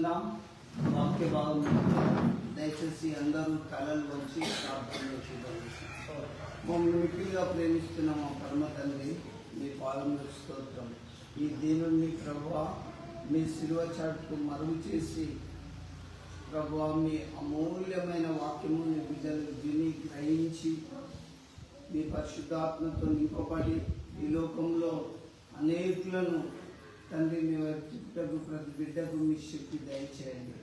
చదువుకుందాం. వాక్య భాగం దయచేసి అందరూ తలలు వచ్చి ప్రార్థనలో చూడాలి. మమ్మల్ని మిక్కిలిగా ప్రేమిస్తున్న మా పరమ తండ్రి, మీ పాదములకు స్తోత్రం. ఈ దీనుని ప్రభువా మీ శిలువ చాటుకు మరుగు చేసి ప్రభువా మీ అమూల్యమైన వాక్యముని బిడ్డలు విని గ్రహించి మీ పరిశుద్ధాత్మతో నింపబడి ఈ లోకంలో అనేకులను తండ్రి మీ చుట్టకు ప్రతి బిడ్డకు మీ శక్తి దయచేయండి.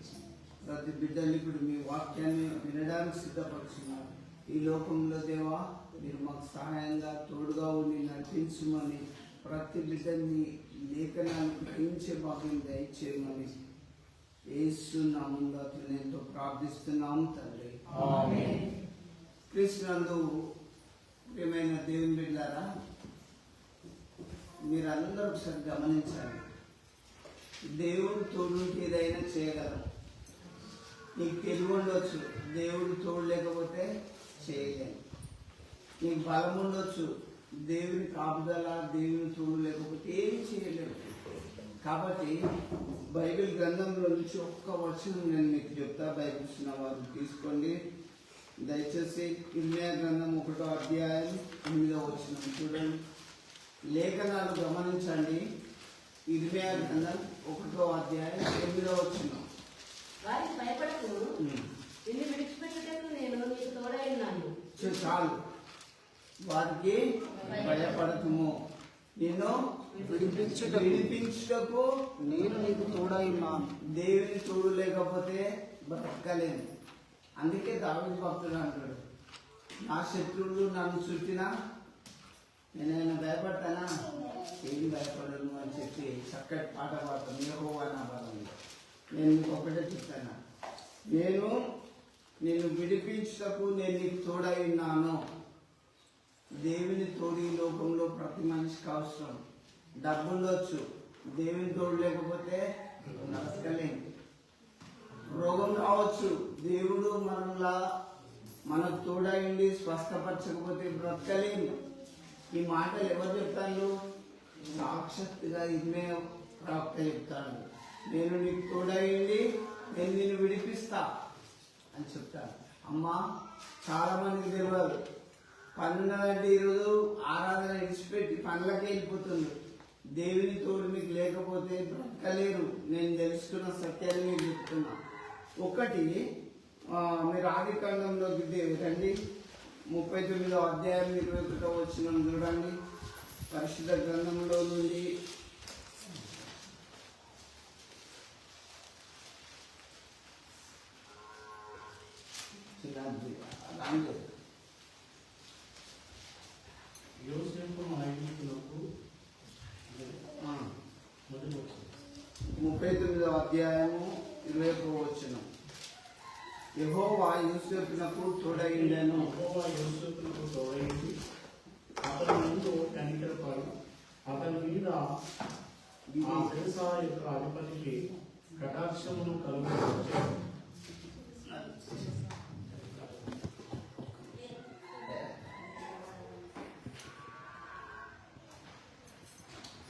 ప్రతి బిడ్డలు ఇప్పుడు మీ వాక్యాన్ని వినడానికి సిద్ధపరుచున్నారు. ఈ లోకంలో దేవా మీరు మాకు సహాయంగా తోడుగా ఉండి నడిపించమని, ప్రతి బిడ్డని లేఖనాన్ని గ్రహించే భాగ్యం దయచేయమని యేసు నామములో ఎంతో ప్రార్థిస్తున్నాము తండ్రి. ఆమేన్. క్రీస్తునందు ప్రియమైన దేవుని బిడ్డలారా, మీరందరూ ఒకసారి గమనించాలి. దేవుడు తోడుంటే ఏదైనా చేయగలం. నీకు తెలివి ఉండొచ్చు, దేవుడు తోడు లేకపోతే చేయలేము. నీకు బలం ఉండొచ్చు, దేవుని కాపుదల దేవుని తోడు లేకపోతే ఏమి చేయలేము. కాబట్టి బైబిల్ గ్రంథంలో నుంచి ఒక్క వచనం నేను మీకు చెప్తా. బైబిల్స్ ఉన్న వారు తీసుకోండి దయచేసి. ఇర్మియా గ్రంథం 1వ అధ్యాయం 9వ వచనం చూడండి. లేఖనాలు గమనించండి. ఇర్మియా గ్రంథం 1వ అధ్యాయం 9వ వచనం. వారికి భయపడకు, నిన్ను విడిచిపెట్టుటకు నేను నీకు తోడై ఉన్నాను. చాలు. వారికి భయపడకము, నిన్ను విడిపించుటకు నేను నీకు తోడై ఉన్నాను. దేవుని తోడు లేకపోతే బ్రతకలేను. అందుకే దావీదు భక్తుడు అంటాడు, నా శత్రువులు నన్ను చుట్టినా నేనైనా భయపడతానా? ఏం భయపడను అని చెప్పి చక్కటి పాట పాడతాను. యెహోవా నా బలం. నేను నీకు ఒకటే చెప్తాను, నేను విడిపించుటకు నేను నీకు తోడై ఉన్నాను. దేవుని తోడు ఈ లోకంలో ప్రతి మనిషికి అవసరం. డబ్బు ఉండొచ్చు, దేవుని తోడు లేకపోతే బ్రతకలేము. రోగం రావచ్చు, దేవుడు మనకు తోడైండి స్వస్థపరచకపోతే బ్రతకలేము. ఈ మాటలు ఎవరు చెప్తాను? సాక్షాత్తుగా ఇదే ప్రాప్త చెప్తాను. నేను నీకు తోడైంది, నేను నిన్ను విడిపిస్తా అని చెప్తాను. అమ్మా, చాలా మందికి తెలియదు. పనులంటే ఈరోజు ఆరాధన విడిచిపెట్టి పనులకే వెళ్ళిపోతుంది. దేవుని తోడు మీకు లేకపోతే బ్రతకలేరు. నేను తెలుసుకున్న సత్యాన్ని మీకు చెప్తున్నా. ఒకటి, మీరు ఆది కాండంలోకి రండి. 39వ అధ్యాయం 21వ వచనం చూడండి. పరిశుద్ధ గ్రంథంలో నుండి ముప్పై అధ్యాయము 21వ వచనం. యెహోవా యోసేపునకు తోడైండెను. అతని ముందు కనికరపడి అతని మీద ఆ దేశా యొక్క అధిపతికి కటాక్షమును కలుగజేశాడు.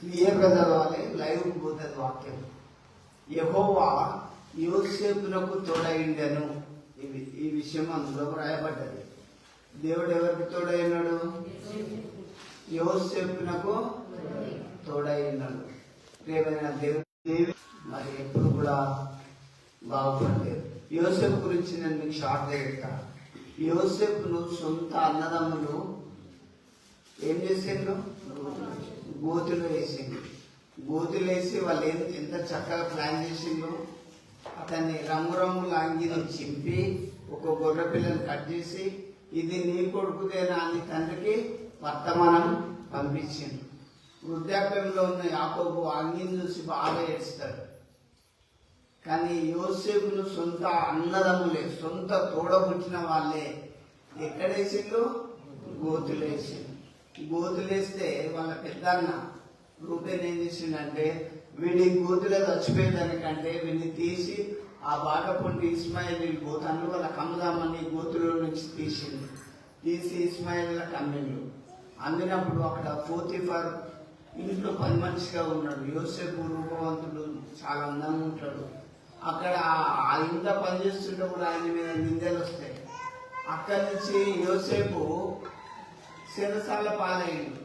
క్లియర్గా చదవాలి, లైవ్ పోతుంది వాక్యం. యెహోవా యోసేపునకు తోడైండెను. ఈ విషయం అందులో రాయబడ్డది. దేవుడు ఎవరికి తోడైనాడు? యోసేపునకు తోడైనాడు. ప్రియమైన దేవి మరి ఎప్పుడు కూడా బాగుపడలేదు. యోసేపు గురించి నేను మీకు షార్ట్గా చెప్తాను. యోసేపును సొంత అన్నదమ్ములు ఏం చేసిండ్రు? గోతులు వేసిండ్రు. గోతులు వేసి వాళ్ళు ఎంత చక్కగా ప్లాన్ చేసిండ్రు. అతన్ని రంగురంగుల అంగిని చింపి ఒక గొర్రె పిల్లని కట్ చేసి, ఇది నీ కొడుకుదేనా అని తండ్రికి వర్తమానం పంపించింది. వృద్ధాప్యంలో ఉన్న యాకోబు అంగిని చూసి బాగా ఏడుస్తాడు. కానీ యోసేపును సొంత అన్నదమ్ములే, సొంత తోడబుట్టిన వాళ్ళే ఎక్కడేసిండ్రు? గోతులేసిండు. గోతులేస్తే వాళ్ళ పెద్దన్న రూపేన్ ఏం చేసిండంటే, వీడి గోతులో చచ్చిపోయేదానికంటే వీడిని తీసి ఆ బాటపొంటి ఇస్మాయిల్ వీళ్ళు పోతాను వాళ్ళకి అమ్ముదామని గోతులో నుంచి తీసి ఇస్మాయిల్కి అమ్మిండు. అందినప్పుడు అక్కడ పోతీఫర్ ఇంట్లో పని మనిషిగా ఉన్నాడు. యోసేపు రూపవంతుడు, చాలా అందంగా ఉంటాడు. అక్కడ ఆ ఇంట్లో పనిచేస్తుంటే కూడా ఆయన మీద నిందలు వస్తాయి. అక్కడి నుంచి యోసేపు చెరసాల పాలయ్యిండు.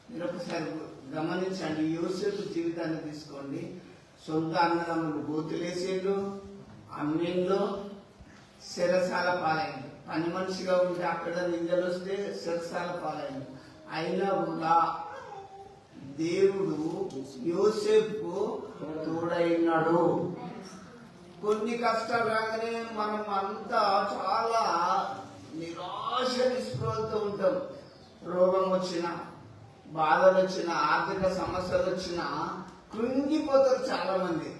మీరు ఒకసారి గమనించండి, యోసేపు జీవితాన్ని తీసుకోండి. సొంత అన్నదమ్ములు గోతులేసేళ్ళు, అమ్మిండ్లు, చెరసాల పాలైంది. పని మనిషిగా ఉంటే అక్కడ నిందలు వస్తే చెరసాల పాలైంది. అయినా కూడా దేవుడు యోసేపుకు తోడైనాడు. కొన్ని కష్టాలు రాగానే మనం అంతా చాలా నిరాశ నిస్పృహతో ఉంటాం. రోగం వచ్చినా, బాధలు వచ్చినా, ఆర్థిక సమస్యలు వచ్చినా కృంగిపోతారు చాలా మంది.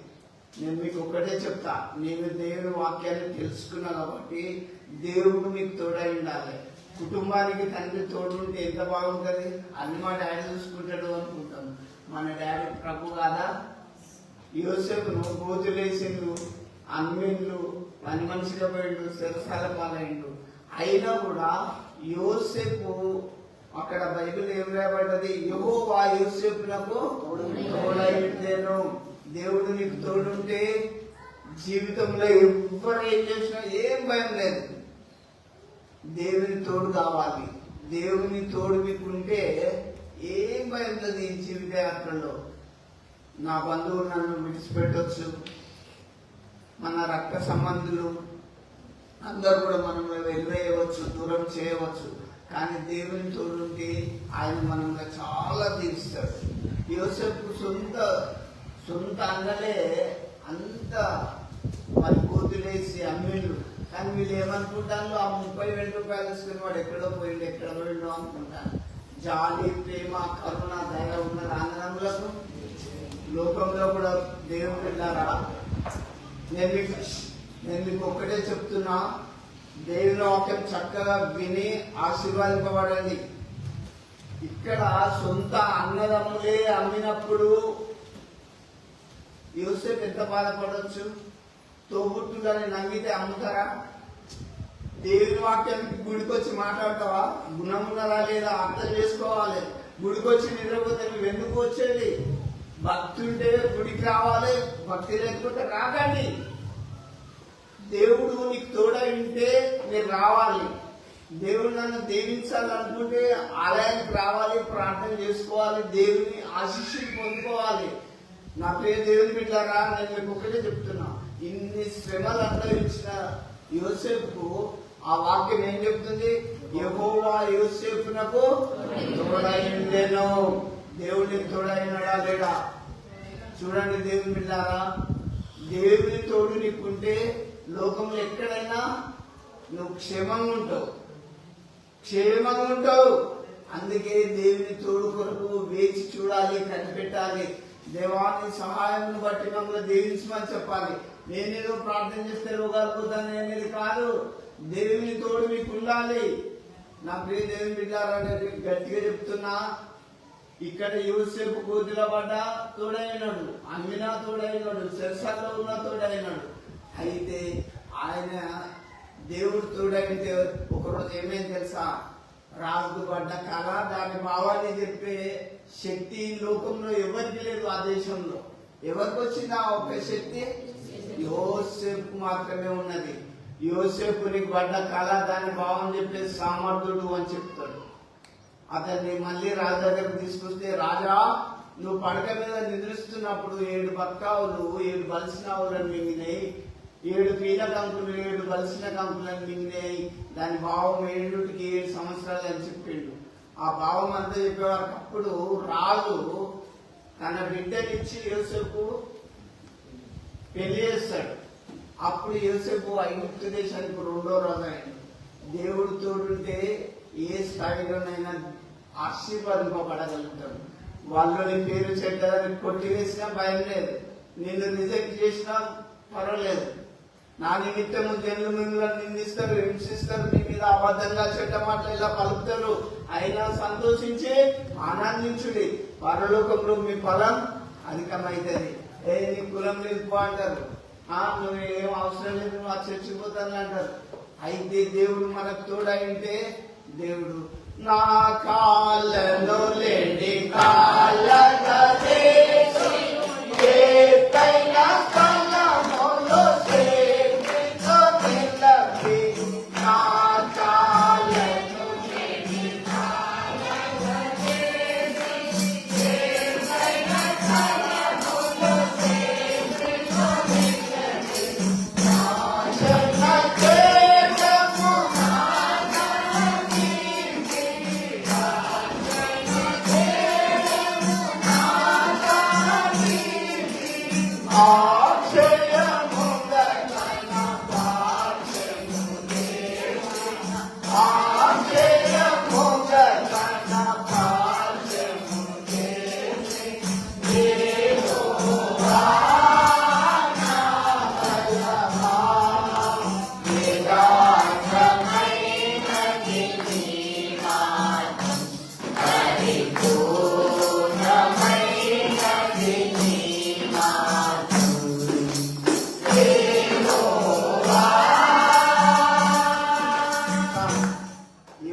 నేను మీకు ఒకటే చెప్తా, నేను దేవుని వాక్యాన్ని తెలుసుకున్నా కాబట్టి దేవుడు మీకు తోడై ఉండాలి. కుటుంబానికి తండ్రి తోడు ఉంటే ఎంత బాగుంటుంది. అన్ని మా డాడీ చూసుకుంటాడు అనుకుంటాం. మన డాడీ ప్రభు కాదా? యోసేపును గోతులేసిండు, అమ్మిండ్లు, పని మనిషిగా పోయిండు, చెరసాల పాలైండు. అయినా కూడా యోసేపు అక్కడ బైబిల్ ఏం రాయబడ్డది? యెహోవా యోసేపునకు తోడైండెను. దేవుడు నీకు తోడుంటే జీవితంలో ఎవ్వరు ఏం చేసినా ఏం భయం లేదు. దేవుని తోడు కావాలి. దేవుని తోడు మీకుంటే ఏం భయం లేదు ఈ జీవిత యాత్రలో. నా బంధువులు నన్ను విడిచిపెట్టవచ్చు, మన రక్త సంబంధులు అందరూ కూడా మనం వెళ్ళవేయవచ్చు, దూరం చేయవచ్చు. కానీ దేవుని తోడుంటే ఆయన మనల్ని చాలా దీవిస్తాడు. యోసేపు సొంత అన్నలే అంత మరి కోతులేసి అమ్మిళ్ళు. కానీ వీళ్ళు ఏమనుకుంటాను, ఆ 30,000 రూపాయలు తీసుకుని వాడు ఎక్కడో పోయిండు అనుకుంటాను. జాలి, ప్రేమ, కరుణ, దయ ఉన్న అన్నదమ్ములకు లోకంలో కూడా దేవుడు వెళ్ళారా? నేను మీకు ఒక్కటే చెప్తున్నా, దేవుని వాక్యం చక్కగా విని ఆశీర్వాదింపబడండి. ఇక్కడ సొంత అన్నదమ్ములే అమ్మినప్పుడు యోసేపు ఎంత బాధపడవచ్చు? తోబుట్టులని నమ్మితే అమ్ముతారా? దేవుని వాక్యానికి గుడికొచ్చి మాట్లాడతావా? గుణమున్నదా లేదా అర్థం చేసుకోవాలి. గుడికొచ్చి నిద్రపోతే నువ్వు ఎందుకు వచ్చేది? భక్తి ఉంటే గుడికి రావాలి, భక్తి లేకపోతే రాకండి. దేవుడు నీకు తోడై ఉంటే మీరు రావాలి. దేవుడు నన్ను దీవించాలనుకుంటే ఆలయానికి రావాలి, ప్రార్థన చేసుకోవాలి, దేవుని ఆశీస్సులు పొందుకోవాలి. నా ప్రియ దేవుని బిడ్డలారా, నేను మీకు ఒకటే చెప్తున్నా, ఇన్ని శ్రమలు అనుభవించిన యోసేపుకు ఆ వాక్యం ఏం చెప్తుంది? యెహోవా యోసేపునకు తోడైండెను. దేవుడికి తోడైనాడా లేడా? చూడండి దేవుని బిడ్డలారా, దేవుని తోడు నీకుంటే లోకంలో ఎక్కడైనా నువ్వు క్షేమంగా ఉంటావు. అందుకే దేవుని తోడు కొరకు వేచి చూడాలి, కనిపెట్టాలి. దేవాన్ని సహాయం బట్టి మమ్మల్ని దీవించమని చెప్పాలి. నేనేదో ప్రార్థన చేస్తే రోగాలు పోతాను అనేది కాదు. దేవుని తోడు మీకు ఉండాలి. నా ప్రియ దేవుని బిడ్డారా, గట్టిగా చెప్తున్నా, ఇక్కడ యోసేపు గోతిలో పడ్డా తోడైనాడు, అమ్మినా తోడైనాడు, చెరసాల్లో ఉన్నా తోడైనాడు. అయితే ఆయన దేవుడు తోడైతే ఒకరోజు ఏమేం తెలుసా? రాజు పడ్డ కళ దాని భావాన్ని చెప్పే శక్తి లోకంలో ఎవరికి లేదు. ఆ దేశంలో ఎవరికి వచ్చింది ఆ ఒక్క శక్తి? యోసేపు మాత్రమే ఉన్నది. యోసేపుని పడ్డ కళ దాని భావం చెప్పే సామర్థ్యుడు అని చెప్తాడు. అతన్ని మళ్ళీ రాజు దగ్గరకు తీసుకొస్తే, రాజా నువ్వు పడక మీద నిద్రిస్తున్నప్పుడు 7 బక్కావులు 7 బలిసిన ఆవులను మింగినాయి, 7 పీల కంకులు 7 బలిసిన కంకులను మింగినాయి. దాని భావం 7కి 7 సంవత్సరాలు అని చెప్పిండు. ఆ భావం అంతా చెప్పేవారు. అప్పుడు రాజు తన బిడ్డనిచ్చి యోసేపు పెళ్లి చేస్తాడు. అప్పుడు యోసేపు ఐగుప్తు దేశానికి 2వ రాజు అయింది. దేవుడు తోడుంటే ఏ స్థాయిలోనైనా ఆశీర్వాదింపబడగలుగుతాడు. వాళ్ళు నీ పేరు చెడ్డదని కొట్టివేసినా భయం లేదు, నిన్ను రిజెక్ట్ చేసినా పర్వాలేదు. నా నిమిత్తము జనులు మిమ్మల్ని నిందిస్తారు, హింసిస్తారు, నీ మీద అబద్ధంగా చెడ్డ మాటలు ఇలా పలుకుతారు, అయినా సంతోషించి ఆనందించుడి, పరలోకంలో మీ ఫలం అధికమైతుంది. నీ కులం నిలుపు అంటారు, నువ్వు ఏం అవసరం లేదు, నువ్వు ఆ చచ్చిపోతాను అంటారు. అయితే దేవుడు మనకు తోడైంటే, దేవుడు నా కాళ్ళలో లేని కాళ్ళ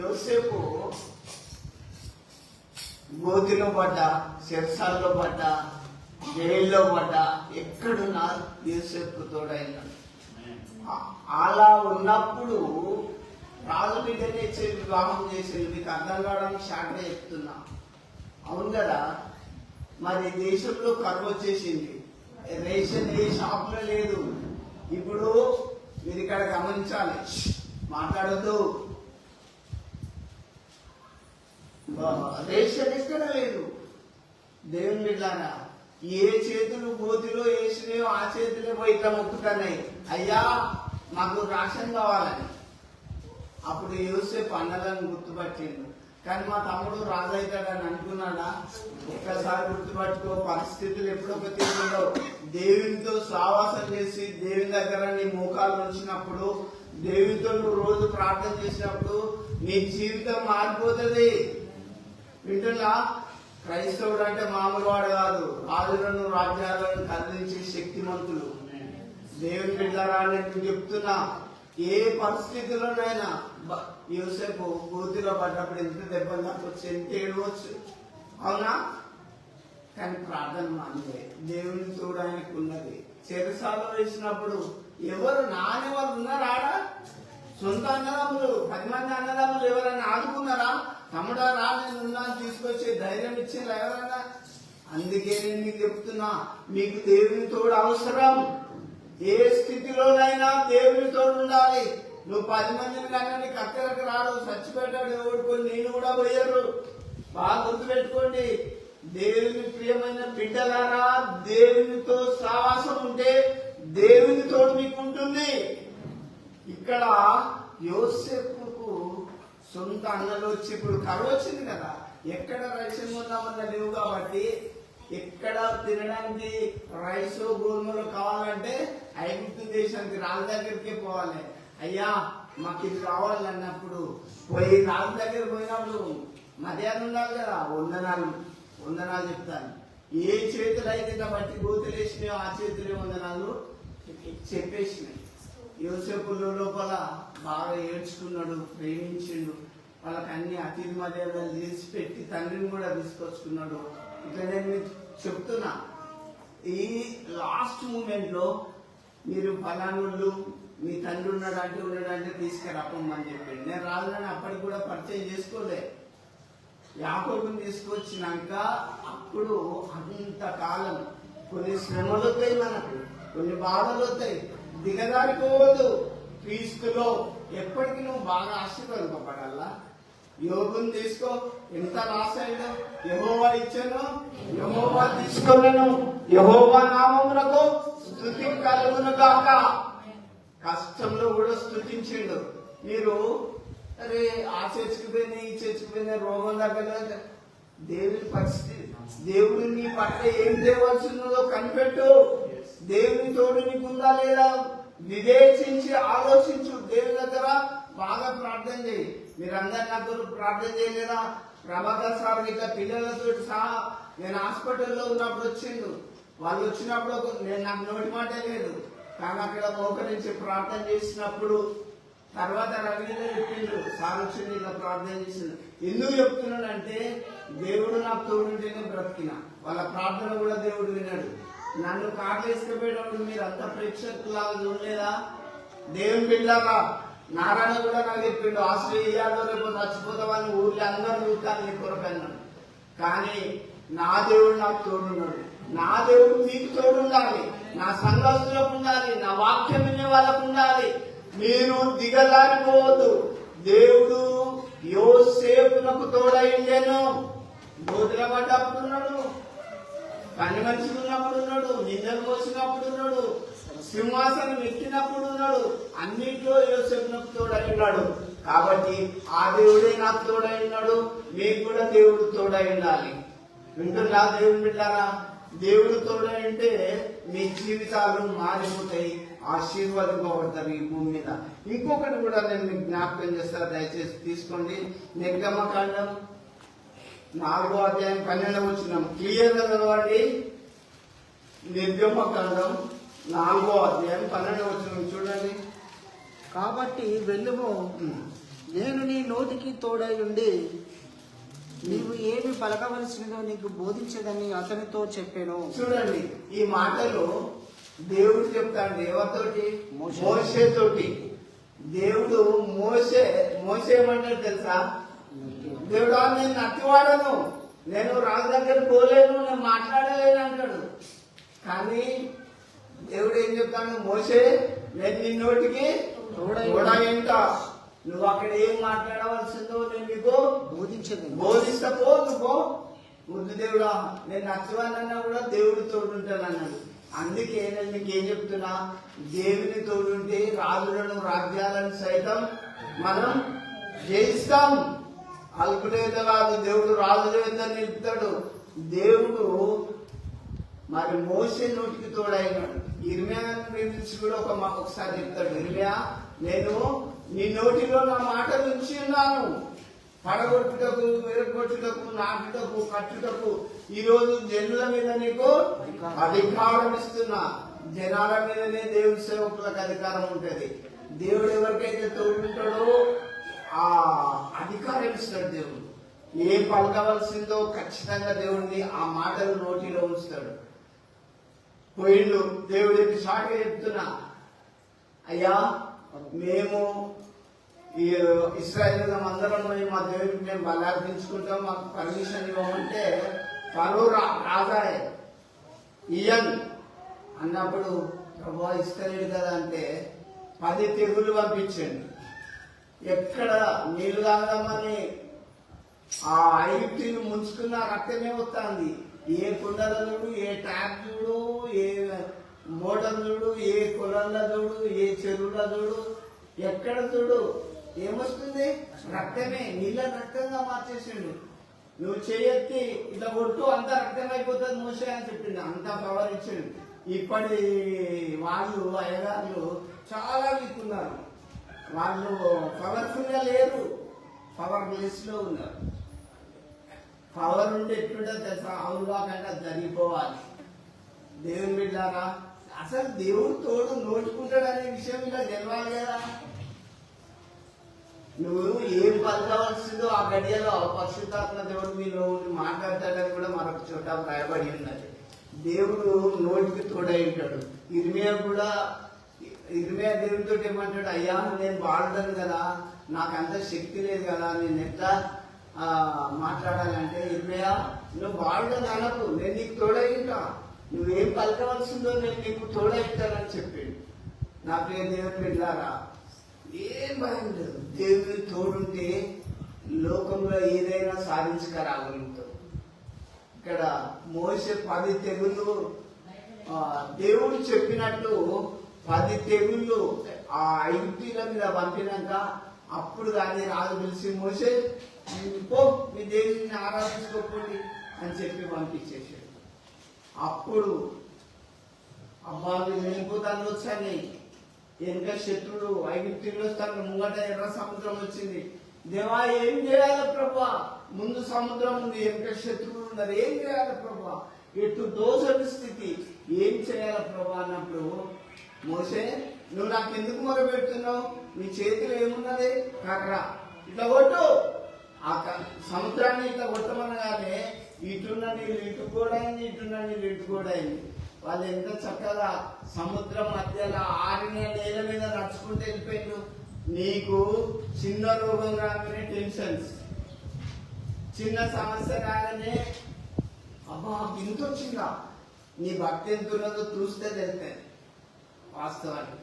యోసేపు గోతిలో పడ్డా, చెరసాల్లో పడ్డా, జైల్లో పడ్డా, ఎక్కడున్నా యోసేపు తోడైనా. అలా ఉన్నప్పుడు రాజు బిడ్డనే వివాహం చేసేది. మీకు అర్థం కావడానికి షార్ట్గా చెప్తున్నా. అవును కదా, మరి దేశంలో కరువు వచ్చేసింది, రేషన్ ఏ షాప్లో లేదు. ఇప్పుడు మీరు ఇక్కడ గమనించాలి, మాట్లాడద్దు. రేషన్ ఎక్కడ లేదు. దేవుని బిడ్డలారా, ఏ చేతులు గోతిలో వేసినాయో ఆ చేతులే పోయి ఇట్లా మొక్కుతున్నాయి, అయ్యా మాకు రాషన్ కావాలని. అప్పుడు యోసేపు అన్నలను గుర్తుపట్టిండు. కానీ మా తమ్ముడు రాజు అవుతాడని అనుకున్నాడా? ఒక్కసారి గుర్తుపట్టుకో, పరిస్థితులు ఎప్పుడొక తీరులో దేవునితో సావాసం చేసి దేవుని దగ్గర నీ మోకాలు ఉంచినప్పుడు, దేవునితో నువ్వు రోజు ప్రార్థన చేసినప్పుడు నీ జీవితం మారిపోతుంది. వింటున్నా? క్రైస్తవుడు అంటే మామూలు వాడు కాదు. రాజులను రాజ్యాలను కదిలించే శక్తిమంతులు. దేవుని బిడ్డలారా, నేను చెప్తున్నా, ఏ పరిస్థితుల్లోనైనా యోసేపు గోతిలో పడ్డప్పుడు ఎంత దెబ్బలు తప్పొచ్చు, ఎంత ఏడవచ్చు, అవునా? కానీ ప్రార్థన మానలే. దేవుని తోడు ఆయనకు ఉన్నది. చెరసాలలో వేసినప్పుడు ఎవరు నాని వాళ్ళు ఉన్నారా? సొంత అన్నదమ్ములు, 10 మంది అన్నదమ్ములు ఎవరైనా ఆదుకున్నారా? తమ్ముడా రా, నేను ఉన్నాను, తీసుకొచ్చి ధైర్యం ఇచ్చిందా ఎవరైనా? అందుకే నేను మీకు చెప్తున్నా, మీకు దేవుని తోడు అవసరం. ఏ స్థితిలోనైనా దేవుని తోడు ఉండాలి. నువ్వు 10 మందిని కన్నా నీకు అక్కడికి రాడు, చచ్చిపెట్టాడు ఎవడుకొని, నేను కూడా పోయారు. బాగా గుర్తు పెట్టుకోండి. దేవుని ప్రియమైన బిడ్డలారా, దేవునితో సావాసం ఉంటే దేవుని తోడు మీకు ఉంటుంది. ఇక్కడ యోసేపుకు సొంత అన్నలు వచ్చి, ఇప్పుడు కరువు వచ్చింది కదా, ఎక్కడ రైషన్ కొందామన్న లేవు కాబట్టి, ఎక్కడ తినడానికి రైస్ గోధుమలు కావాలంటే ఐగుప్తు దేశానికి రాజు దగ్గరికే పోవాలి. అయ్యా మాకు ఇది కావాలన్నప్పుడు పోయి రాజు దగ్గర పోయినప్పుడు మర్యాద ఉండాలి కదా. వందనాలు చెప్తాను. ఏ చేతులు అయితే బట్టి గోతులు వేసినాయో ఆ చేతులే వందనాలు చెప్పేసినాయి. యోసేపు లోపల బాగా ఏడ్చుకున్నాడు, ప్రేమించిండు. వాళ్ళకి అన్ని అతిథి మర్యాదలు తీసి పెట్టి తండ్రిని కూడా తీసుకొచ్చుకున్నాడు. ఇట్లా నేను మీకు చెప్తున్నా, ఈ లాస్ట్ మూమెంట్ లో మీరు ఫలానోళ్ళు మీ తండ్రి ఉన్నాడంటే తీసుకురప్పమని చెప్పిండు. నేను రాజులని అప్పటికి కూడా పరిచయం చేసుకోలే. యాకోబుని తీసుకొచ్చినాక అప్పుడు అంతకాలం కొన్ని శ్రమలు వస్తాయి, మనకు కొన్ని బాధలు వస్తాయి, దిగదారిపోవద్దు. క్రీస్తులో ఎప్పటికీ నువ్వు బాగా ఆశీర్వదింపబడాలా. యోగుని తీసుకో, ఎంత రాసాడు, యెహోవా ఇచ్చాను, యెహోవా తీసుకున్నాను, యెహోవా నామమునకు స్తుతి కలుగును గాక. కష్టంలో కూడా స్తుతించిండు. మీరు అరే ఆ చర్చికి పోయినా ఈ చర్చికి పోయినా రోగం దగ్గర దేవుని పరిస్థితి, దేవుడు నీ పట్ల ఏం తేవాల్సిందో కనిపెట్టు. దేవుని తోడు నీకుందా లేదా వివేచించి ఆలోచించు. దేవుని దగ్గర బాగా ప్రార్థన చేయి. మీరందరు నాకు ప్రార్థన చేయలేదా? ప్రభాకర్ సార్ ఇట్లా పిల్లలతో సహా నేను హాస్పిటల్లో ఉన్నప్పుడు వచ్చిండు. వాళ్ళు వచ్చినప్పుడు నాకు నోటి మాట లేదు, కానీ అక్కడ మోకరించి ప్రార్థన చేసినప్పుడు తర్వాత రవీంద్ర చెప్పిండు, సార్ వచ్చింది ఇలా ప్రార్థన చేసిండు. ఎందుకు చెప్తున్నాడంటే దేవుడు నాకు తోడుంటేనే బ్రతికిన. వాళ్ళ ప్రార్థన కూడా దేవుడు విన్నాడు. నన్ను కార్లు వేసుకుపోయేటప్పుడు మీరు అంత ప్రేక్షకులాగా చూడలేదా? దేవుని బిడ్డలారా, నారాయణ కూడా నాకు చెప్పిండు, ఆశ్రయాల్లో రేపు చచ్చిపోతామని ఊర్లో అందరూ చూస్తాను నీ కొరకన్నాడు. కానీ నా దేవుడు నాకు తోడున్నాడు. నా దేవుడు మీకు తోడుండాలి, నా సంఘస్థులకు ఉండాలి, నా వాక్యం వినే వాళ్ళకు ఉండాలి. మీరు దిగలారిపోవద్దు. దేవుడు యోసేపునకు తోడైండేను. గోతుల పడ్డప్పుడున్నాడు, పని మనిషి ఉన్నప్పుడు ఉన్నాడు, నిందలు మోసినప్పుడు ఉన్నాడు, సింహాసనం ఎక్కినప్పుడు ఉన్నాడు, అన్నింటిలో యోసేపునకు తోడై ఉన్నాడు. కాబట్టి ఆ దేవుడే నాకు తోడై ఉన్నాడు, మీకు కూడా దేవుడు తోడై ఉండాలి. వింటున్నా దేవుని బిడ్డారా? దేవుడు తోడై ఉంటే మీ జీవితాలు మారిపోతాయి, ఆశీర్వాదింపబడతారు ఈ భూమి మీద. ఇంకొకటి కూడా నేను మీకు జ్ఞాపకం చేస్తాను, దయచేసి తీసుకోండి. నిర్గమకాండం 4వ అధ్యాయం 12వ వచనం క్లియర్ గా చదవండి. నిర్గమకాండం 4వ అధ్యాయం 12వ వచనం చూడండి. కాబట్టి వెళ్ళుము, నేను నీ నోటికి తోడై ఉండి నీవు ఏమి పలకవలసినదో నీకు బోధించదని అతనితో చెప్పాను. చూడండి, ఈ మాటలు దేవుడు చెప్తాడు ఎవరితోటి? మోషేతోటి. దేవుడు మోషే ఏమన్నాడు తెలుసా? దేవుడా, నేను నట్టివాడను, నేను రాజు దగ్గర పోలేను, నేను మాట్లాడలేను అంటాడు. కానీ దేవుడు ఏం చెప్తాడు? మోషే, నేను నీ నోటికి తోడైంట, నువ్వు అక్కడ ఏం మాట్లాడవలసిందో నేను నీకు బోధిస్తా, పో నువ్వు. ముద్దు దేవుడా, నేను నచ్చవాలన్నా కూడా దేవుడు తోడుంటాను అన్నాడు. అందుకే నేను మీకు ఏం చెప్తున్నా, దేవుని తోడుంటే రాజులను రాజ్యాలను సైతం మనం జయిస్తాం. అల్పుడేద కాదు, దేవుడు రాజుల మీద నిలుపుతాడు. దేవుడు మరి మోసే నోటికి తోడైనాడు. ఇర్మియా గురించి కూడా ఒకసారి చెప్తాడు. ఇర్మియా, నేను నీ నోటిలో నా మాటలు ఉంచి ఉన్నాను, పడగొట్టుటకు, విరగొట్టుటకు, నాటుటకు, కట్టుటకు. ఈ రోజు జనుల మీద నీకు అధికారం ఇస్తున్నా. జనాల మీదనే దేవుడి సేవకులకు అధికారం ఉంటుంది. దేవుడు ఎవరికైతే తోడుంటాడో ఆ అధికారం ఇస్తాడు. దేవుడు ఏం పలకవలసిందో ఖచ్చితంగా దేవుడిని ఆ మాటలు నోటిలో ఉంచుతాడు. పోయిండు దేవుడికి సాటిగా చెప్తున్నా, అయ్యా మేము ఈ ఇశ్రాయేలు అందరం మా దేవుడికి మేము బలార్పించుకుంటాం, మాకు పర్మిషన్ ఇవ్వమంటే ఫరో రాజాయే ఇయ్యన్ అన్నప్పుడు ప్రభా ఇస్తలేడు కదా అంటే 10 తెగులు పంపించండి. ఎక్కడ నీళ్లు తాగమని ఆ ఐగుప్తుని ముంచుకున్న రక్తమే వస్తుంది. ఏ కుండల చూడు, ఏ ట్యాప్ చూడు, ఏ మోటార్ చూడు, ఏ పొలంల చూడు, ఏ చెరువుల చూడు, ఎక్కడ చూడు ఏమొస్తుంది? రక్తమే. నీళ్ళ రక్తంగా మార్చేసిండు. నువ్వు చేయెత్తి ఇట్లా కొట్టు, అంత రక్తం అయిపోతుంది మోసే అని చెప్పిండు. అంత పవర్ ఇచ్చిండు. ఇప్పటి వాళ్ళు అయ్యగారులు చాలా వీక్ ఉన్నారు. వాళ్ళు పవర్ఫుల్ గా లేరు, పవర్ లెస్ లో ఉన్నారు. పవర్ ఉంటే ఎట్లుంటే తెలుసా? అవునుగా కంటే జరిగిపోవాలి. దేవుని బిడ్డారా, అసలు దేవుడు తోడు నోచుకుంటాడు అనే విషయం ఇలా తెలవాలి కదా. నువ్వు ఏం పలకవలసిందో ఆ గడియలో పరిశుద్ధాత్మ దేవుడు మీలో మాట్లాడతాడని కూడా మరొక చోట రాయబడి ఉన్నది. దేవుడు నోటికి తోడై ఉంటాడు. ఇర్మియా దేవుడితో ఏమంటాడు? అయ్యా, నేను వాడతాను కదా, నాకు అంత శక్తి లేదు కదా, నేను ఎట్లా మాట్లాడాలంటే, ఇర్మియా నువ్వు వాడదని అనకు, నేను నీకు తోడై ఉంటా, నువ్వేం పలకవలసిందో నేను నీకు తోడై ఉంటానని చెప్పిండు. నా ప్రియ దేవుని బిడ్డలారా, ఏం భయం లేదు. దేవుని తోడుంటే లోకంలో ఏదైనా సాధించగలగలుగుతాం. ఇక్కడ మోసే 10 తెగుళ్ళు దేవుడు చెప్పినట్టు 10 తెగుళ్ళు ఆ ఐగుప్తీల మీద పంపినాక అప్పుడు కానీ రాజు పిలిచి మోసే పో, మీ దేవుని ఆరాధించుకోకండి అని చెప్పి పంపించేసాడు. అప్పుడు అబ్బా మీరు వెళ్ళిపోతాను వచ్చాను, వెనుక శత్రుడు ఐగుప్తీయులు వస్తాను, ముంగట ఎర్ర సముద్రం వచ్చింది. దేవా ఏం చేయాలి ప్రభా? ముందు సముద్రం ఉంది, వెనుక శత్రువులు ఉన్నారు, ఏం చేయాలి ప్రభా? ఎటు దోషని స్థితి, ఏం చేయాలి ప్రభా అన్నప్పుడు మోసే, నువ్వు నాకు ఎందుకు మొరబెడుతున్నావు? నీ చేతిలో ఏమున్నది? కర్ర, ఇట్లా కొట్టు. ఆ సముద్రాన్ని ఇట్లా కొట్టమనగానే ఇటున్న నీళ్ళు ఇటు కూడా అయింది, ఇటున్న నీళ్ళు ఇటు కూడా అయింది. వాళ్ళు ఎంత చక్కగా సముద్రం మధ్యలో ఆరిన నేల మీద నడుచుకుంటూ వెళ్ళిపోయిండు. నీకు చిన్న రోగం రాగానే టెన్షన్స్, చిన్న సమస్య రాగానే అబ్బా ఇంత వచ్చిందా? నీ భక్తి ఎంత ఉన్నదో చూస్తే తెలుస్తుంది. వాస్తవాన్ని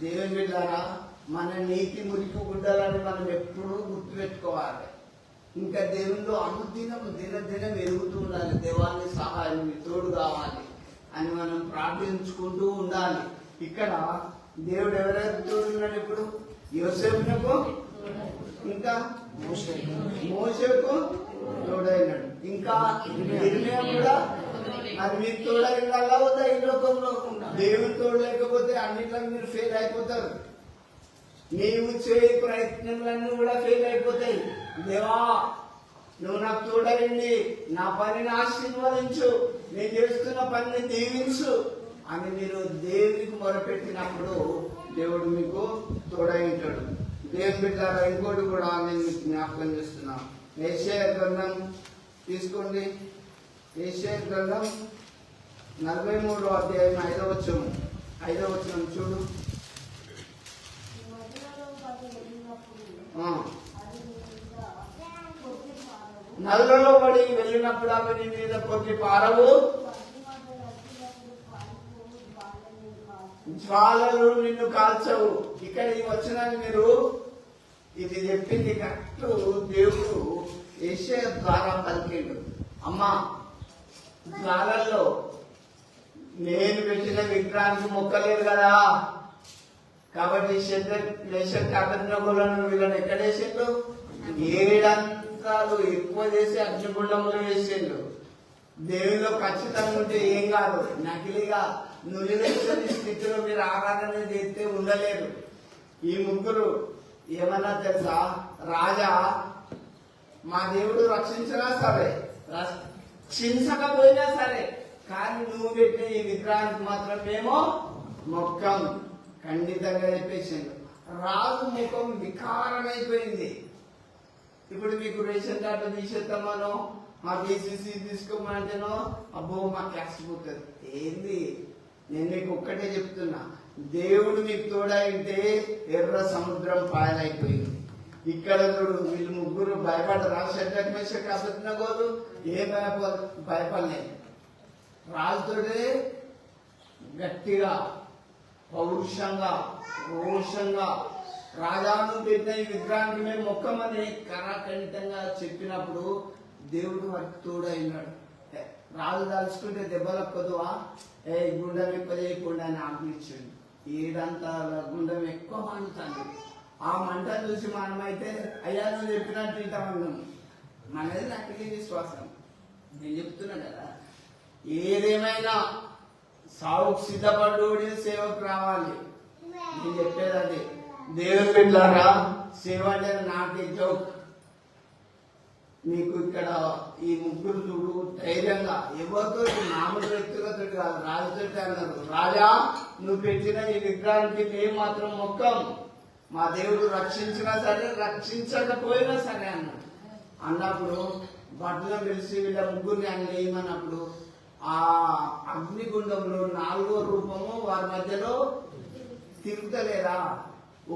దేవుని బిడ్డారా, మన నీతి మురికి గుడ్డలని మనం ఎప్పుడూ గుర్తుపెట్టుకోవాలి. ఇంకా దేవునిలో అనుదినం దినదినం ఎదుగుతూ ఉండాలి. దేవాన్ని సహాయం మీ తోడు కావాలి అని మనం ప్రార్థించుకుంటూ ఉండాలి. ఇక్కడ దేవుడు ఎవరైతే తోడున్నాడు? ఇప్పుడు యోసేపునకు, ఇంకా మోషేకు తోడైనాడు, ఇంకా ఇర్మియా కూడా. మరి మీకు తోడైనా అవుతా ఈ లోకంలో. దేవుని తోడు లేకపోతే అన్నిట్లో మీరు ఫెయిల్ అయిపోతారు. నీవు చేయ ప్రయత్నములన్నీ కూడా ఫెయిల్ అయిపోతాయి. దేవా నువ్వు నాకు తోడైంది, నా పనిని ఆశీర్వదించు, నేను చేస్తున్న పనిని దీవించు అని మీరు దేవునికి మొరపెట్టినప్పుడు దేవుడు మీకు తోడై ఉంటాడు. దేవుని బిడ్డలారా, ఇంకోటి కూడా నేను మీకు జ్ఞాపకం చేస్తున్నా. యెషయా గ్రంథం తీసుకోండి. యెషయా గ్రంథం 43వ అధ్యాయం 5వ వచనం చూడు. నదులలో పడి వెళ్ళినప్పుడు అవి నీ మీద కొద్ది పారవు, జ్వాలలు నిన్ను కాల్చవు. ఇక్కడ ఈ వచనాన్ని మీరు ఇది చెప్పింది కరెక్ట్. దేవుడు యెషయా ద్వారా పలికిండు. అమ్మా, జ్వాలల్లో నేను పెట్టిన విగ్రహానికి మొక్కలేదు కదా, కాబట్టి అభిజ్ఞలను వీళ్ళని ఎక్కడ వేసిండు? 7 అంతరాలు ఎక్కువ చేసి అగ్నిగుండంలో వేసిండు. దేవుల్లో ఖచ్చితంగా ఉంటే ఏం కాదు. నకిలీగా నులివేసని స్థితిలో మీరు ఆరాధన చేస్తే ఉండలేరు. ఈ ముగ్గురు ఏమన్నా తెలుసా? రాజా, మా దేవుడు రక్షించినా సరే, రక్షించకపోయినా సరే, కానీ నువ్వు పెట్టిన ఈ విగ్రహానికి మాత్రం మేము మొక్కం ఖండితంగా చెప్పేసిండు. రాజు ముఖం వికారమైపోయింది. ఇప్పుడు మీకు రేషన్ కార్డు తీసేద్దామనో, మా బీసీసీ తీసుకోమంటేనో, అబ్బో మా క్యాస్ట్ పోతుంది. ఏంది? నేను మీకు ఒక్కటే చెప్తున్నా, దేవుడు మీకు తోడైతే ఎర్ర సముద్రం పాయలైపోయింది. ఇక్కడ వీళ్ళు ముగ్గురు భయపడ్డారు. షడ్రక్ మేషక్ అబేద్నెగోలు ఏం భయపడలేదు. రాజుతోటే గట్టిగా, పౌరుషంగా, రోషంగా, రాజాను పెట్టిన ఈ విగ్రహానికి మేము మొక్కమని కరాఖండితంగా చెప్పినప్పుడు దేవుడు వారికి తోడైనాడు. రాజు దాల్చుకుంటే దెబ్బలకు కొద్దువా, గుండెం ఎక్కువ చేయకుండా అని ఆజ్ఞించాడు. 7 అంతరాల గుండెం ఎక్కువ మండుతుంది. ఆ మంట చూసి మనమైతే అయ్యా నువ్వు చెప్పినట్టు వింటామన్నాం. మనది నకిలీ విశ్వాసం. నేను చెప్తున్నా కదా, ఏదేమైనా సావుకు సిద్ధపడ్డోడి సేవకు రావాలి. నేను చెప్పేది అదే. దేవుని బిడ్డలారా, సేవ అంటే నాకే జోక్. మీకు ఇక్కడ ఈ ముగ్గురు చూడు ధైర్యంగా, ఎవరితో మామూలు వ్యక్తులతో కాదు, రాజుతో అన్నారు. రాజా, నువ్వు పెట్టిన ఈ విగ్రహానికి మేము మాత్రం మొక్కం. మా దేవుడు రక్షించినా సరే, రక్షించకపోయినా సరే అన్నప్పుడు బట్టలు పిలిచి వీళ్ళ ముగ్గురిని ఆయన వేయమన్నప్పుడు ఆ అగ్నిగుండంలో 4వ రూపము వారి మధ్యలో తిరుగుతలేరా?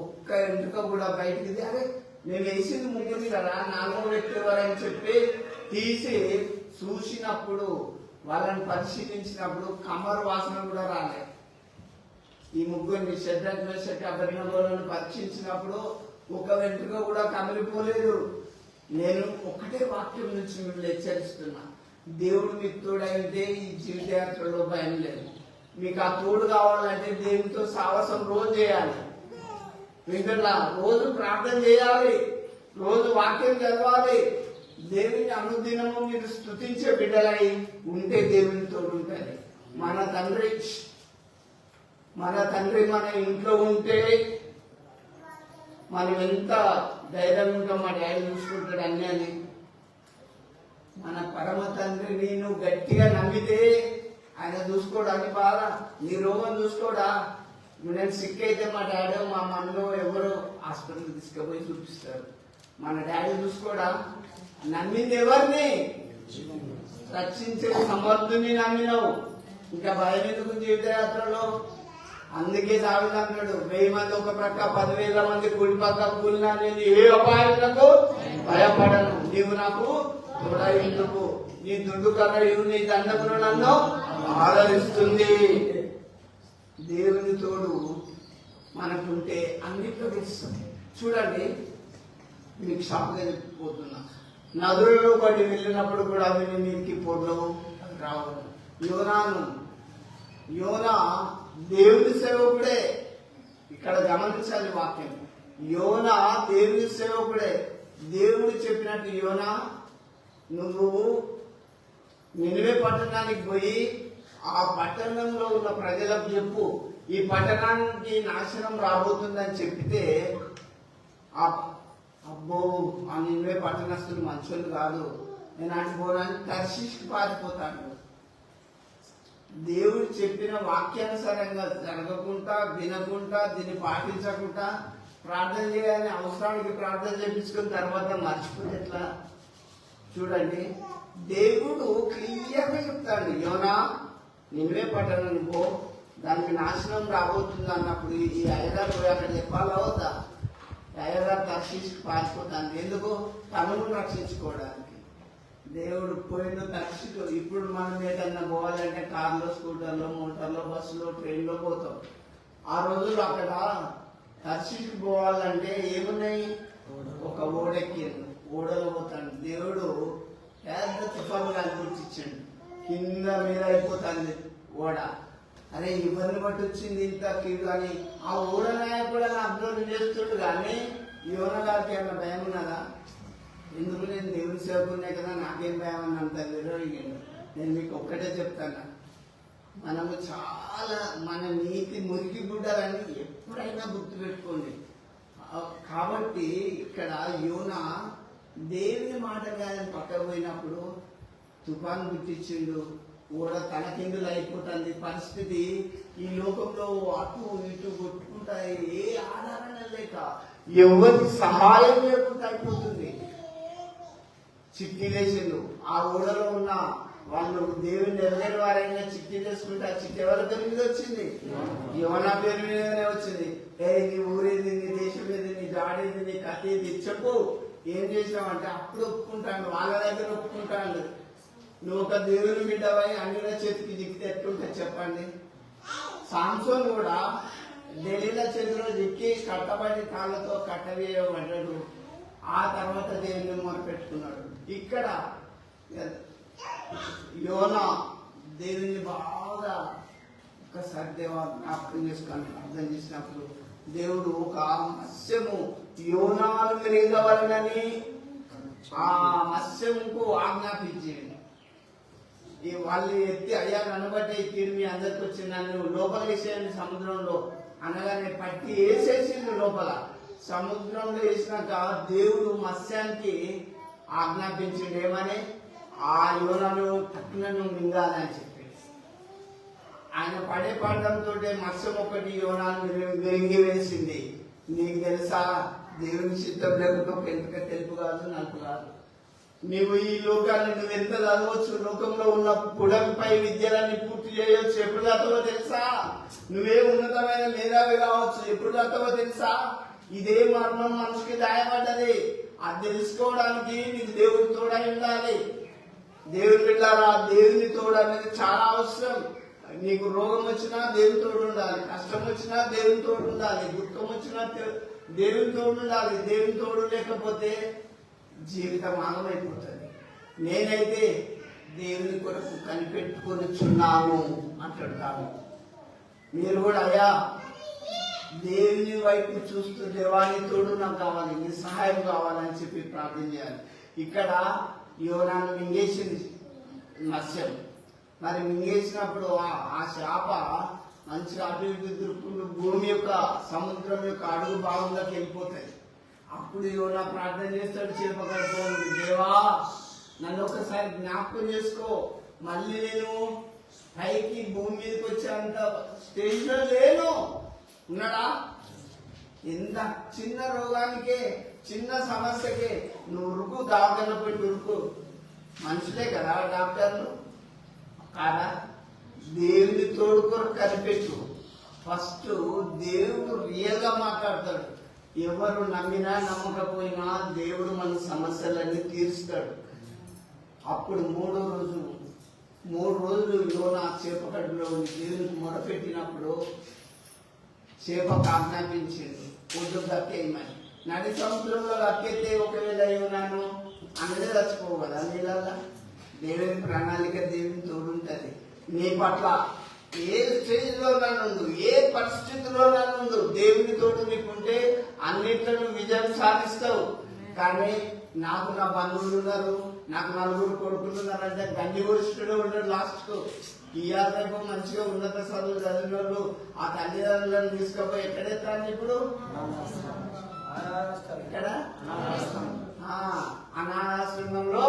ఒక్క ఎంటుక కూడా బయటికి, అరే మేము వేసింది ముగ్గురు కదా, 4వ వ్యక్తి ఎవరని చెప్పి తీసి చూసినప్పుడు, వాళ్ళని పరిశీలించినప్పుడు కమర్ వాసన కూడా రాలే. ఈ ముగ్గురిని షడ్రక్ మేషక్ అబేద్నెగోలను పరీక్షించినప్పుడు ఒక వెంట్రుక కూడా కమిలిపోలేదు. నేను ఒకటే వాక్యం నుంచి మిమ్మల్ని హెచ్చరిస్తున్నా, దేవుడు మీకు తోడైతే ఈ జీవితయాత్రలో భయం లేదు. మీకు ఆ తోడు కావాలంటే దేవునితో సావాసం రోజు చేయాలి. మీకు రోజు ప్రార్థన చేయాలి, రోజు వాక్యం చదవాలి. దేవుని అనుదినము మీరు స్తుతించే బిడ్డలై ఉంటే దేవుని తోడు ఉంటుంది. మన తండ్రి మన ఇంట్లో ఉంటే మనం ఎంత ధైర్యం ఉంటాం, మా డాడీ చూసుకుంటాడు అన్నీ అని. మన పరమ తండ్రిని నువ్వు గట్టిగా నమ్మితే ఆయన చూసుకోవడానికి బాగా, నీ రోగం చూసుకోడా. నేను సిక్ అయితే మా డాడీ మా మనలో ఎవరో హాస్పిటల్కి తీసుకుపోయి చూపిస్తారు. మన డాడీ చూసుకోడా. నమ్మింది ఎవరిని? రక్షించే సమర్థుని నమ్మినావు. ఇంకా భయం ఎందుకు జీవితయాత్రలో? అందుకే దావీదు అన్నాడు, 1000 మంది ఒక ప్రక్క 10,000 మంది కుడి పక్క కూలినా నేను ఏ అపాయాలకు భయపడను. నీవు నాకు తోడైందుకు, నీ దుడ్డు కర్రయు నీ దండమును నన్ను ఆదరిస్తుంది. దేవుని తోడు మనకుంటే అన్నిట్లో గెలుస్తుంది. చూడండి, మీకు షాప్గా చెప్పిపోతున్నా, నదులలో పడి వెళ్ళినప్పుడు కూడా అవి నీ మీదకి పొడవు రావు. యోనా దేవుని సేవకుడే. ఇక్కడ గమనించాలి వాక్యం. యోనా దేవుని సేవకుడే. దేవుడు చెప్పినట్టు యోనా నువ్వు నినివే పట్టణానికి పోయి ఆ పట్టణంలో ఉన్న ప్రజలకు చెప్పు, ఈ పట్టణానికి నాశనం రాబోతుందని చెప్పితే అబ్బో ఆ నినివే పట్టణస్తులు మంచోళ్ళు కాదు, నేను అటుపోవడానికి తర్షీష్కి పారిపోతాను. దేవుడు చెప్పిన వాక్యానుసారంగా జరగకుండా వినకుండా దీన్ని పాటించకుండా ప్రార్థన చేయాలని అవసరానికి ప్రార్థన చేయించుకున్న తర్వాత మర్చిపోతే ఎట్లా? చూడండి, దేవుడు క్లియర్గా చెప్తాడు, యోనా నిన్వే పట్టణానికి పో, దానికి నాశనం రాబోతుంది అన్నప్పుడు ఈ అయ్యగారు పోయి అక్కడ చెప్పాలా వద్దా? అయ్యగారు తర్షీష్కి పారిపోతాను. ఎందుకు? తనను రక్షించుకోవడానికి. దేవుడు పోయిన తర్షీషు. ఇప్పుడు మనం ఏదన్నా పోవాలంటే కార్లో, స్కూటర్లో, మోటార్లో, బస్సులో, ట్రైన్లో పోతాం. ఆ రోజుల్లో అక్కడ తర్షీషుకి పోవాలంటే ఏమున్నాయి? ఒక ఓడెక్కింది, ఓడలో పోతాడు. దేవుడు పెద్ద తుఫాను కనిపించాడు, కింద మీద అయిపోతుంది ఓడ. అరే ఇబ్బంది పట్టి వచ్చింది ఇంత కీడు అని ఆ ఓడ నాయకుడు అబ్జర్వ్ చేస్తుడు. కానీ యోన గారికి ఏమైనా భయం ఉన్నదా? ఎందుకు? నేను దేవుని సేవకున్నాయి కదా, నాకేం భయం అని అంత విరోధించాడు. నేను మీకు ఒక్కటే చెప్తాను, మనము చాలా మన నీతి మురికి గుడ్డాలని ఎప్పుడైనా గుర్తుపెట్టుకోండి. కాబట్టి ఇక్కడ యోనా దేవుని మాట కానీ పక్కకు పోయినప్పుడు తుఫాను గుర్తించిండు, ఓడ తలకిందులు అయిపోతుంది. పరిస్థితి ఈ లోకంలో అటు ఇటు కొట్టుకుంటాయి, ఏ ఆధారణ లేక ఎవరి సహాయం లేకుండా అయిపోతుంది. చిట్టి వేసిండు. ఆ ఓడలో ఉన్న వాళ్ళు దేవుని ఎరగని వారైనా చిట్టి చేసుకుంటే ఆ చిట్టి ఎవరి పేరు మీద వచ్చింది? యోనా పేరు మీదనే వచ్చింది. నీ ఊరేది, నీ దేశం ఏది, నీ జాడేది, నీ కథేది చెప్పు, ఏం చేసినావంటే అప్పుడు ఒప్పుకుంటాను, వాళ్ళ దగ్గర ఒప్పుకుంటాను. నువ్వు ఒక దేవుని బిడ్డవై అన్నిల చేతికి దిక్కితే ఎట్లుంటే చెప్పండి. సాంసోన్ కూడా ఢిల్లీల చేతిలో దిక్కి కట్టబడి కాళ్ళతో కట్టవేయబడ్డాడు. ఆ తర్వాత దేవుని మొదలుపెట్టుకున్నాడు. ఇక్కడ యోనా దేవుని బాగా ఒక్కసారి జ్ఞాపకం చేసుకొని అర్థం చేసినప్పుడు దేవుడు ఒక మత్స్యము యోనాను మింగవలనని ఆ మత్స్యముకు ఆజ్ఞాపించింది. వాళ్ళు ఎత్తి అయ్యా అనబట్టే ఈ కీడు మీ అందరికి వచ్చింది, నన్ను లోపల వేసేయండి సముద్రంలో అనగానే పట్టి వేసేసింది లోపల. సముద్రంలో వేసినాక దేవుడు మత్స్యానికి ఆజ్ఞాపించింది ఏమని? ఆ యోనను తక్కువను మింగాలని చెప్పి. ఆయన పడే పడడంతో మత్స్యం ఒకటి యోనాను మింగి వేసింది. నీకు తెలుసా, దేవుని చిత్తం లేకుండా పెంటక తెలుపు కాదు, నలుపు కాదు. నువ్వు ఈ లోకాన్ని నువ్వు ఎంత చదవచ్చు, లోకంలో ఉన్న పుడమిపై విద్యలన్నీ పూర్తి చేయవచ్చు. ఎప్పుడు చదవో తెలుసా? నువ్వే ఉన్నతమైన మేధావి కావచ్చు, ఎప్పుడు చదవో తెలుసా? ఇదే మర్మం మనిషికి దాయపడ్డది. అది తెలుసుకోవడానికి నీకు దేవుడి తోడై ఉండాలి. దేవుని బిడ్డారా, దేవుని తోడు అనేది చాలా అవసరం. నీకు రోగం వచ్చినా దేవుని తోడు ఉండాలి, కష్టం వచ్చినా దేవుని తోడు ఉండాలి, దుఃఖం వచ్చినా దేవుని తోడు ఉండాలి. దేవుని తోడు లేకపోతే జీవితం ఆగమైపోతుంది. నేనైతే దేవుని కొరకు కనిపెట్టుకొని చున్నాను అంటాడు. మీరు కూడా అయ్యా దేవుని వైపు చూస్తూ దేవాని తోడు నాకు కావాలి, నీ సహాయం కావాలని చెప్పి ప్రార్థన చేయాలి. ఇక్కడ యోనాను మింగేసింది మత్స్యం. మరి మింగేసినప్పుడు ఆ శాప మంచిగా అటు ఇటు దొరుకుతుంటూ భూమి యొక్క సముద్రం యొక్క అడుగు భాగంలోకి వెళ్ళిపోతాయి. అప్పుడు యోనా ప్రార్థన చేస్తాడు, చేపకడుతూ, దేవా నన్ను ఒకసారి జ్ఞాపకం చేసుకో, మళ్ళీ నేను పైకి భూమి మీదకి వచ్చేంత స్టేజ్ లో లేను. ఉన్నాడా? ఎంత చిన్న రోగానికే, చిన్న సమస్యకే నువ్వు ఉరుకు, డాక్టర్లో పెట్టి ఉరుకు. మనుషులే కదా డాక్టర్లు కాదా? దేవుని తోడు కొరకు కనిపెట్టు. ఫస్ట్ దేవుడు రియల్ గా మాట్లాడతాడు. ఎవరు నమ్మినా నమ్మకపోయినా దేవుడు మన సమస్యలన్నీ తీరుస్తాడు. అప్పుడు మూడు రోజులు యోనా చేపకడులో దేవునికి మొరపెట్టినప్పుడు చేపకు ఆజ్ఞాపించింది, ఒడ్డు గక్కేయమని. నడి సముద్రంలో గక్కెత్తే ఒకవేళ యోనాను అందరే చచ్చిపోవు కదా నీళ్ళల్లా. దేవుని ప్రణాళిక దేవుని తోడుంటది నీ పట్ల. ఏ స్టేజ్లో నన్ను, ఏ పరిస్థితిలో నన్ను దేవుని తోడు నీకుంటే అన్నిట్లను విజయం సాధిస్తావు. కానీ నాకు నా బంధువులు ఉన్నారు, నాకు నలుగురు కొడుకులు ఉన్నారంటే గండి వరుష్ఠుడు ఉన్నాడు. లాస్ట్కు టీఆర్ వైపు మంచిగా ఉన్నత చదువులు చదివిన వాళ్ళు ఆ తల్లిదండ్రులను తీసుకుపోయి ఎక్కడెత్తాను ఇప్పుడు ఇక్కడ అనాథాశ్రమంలో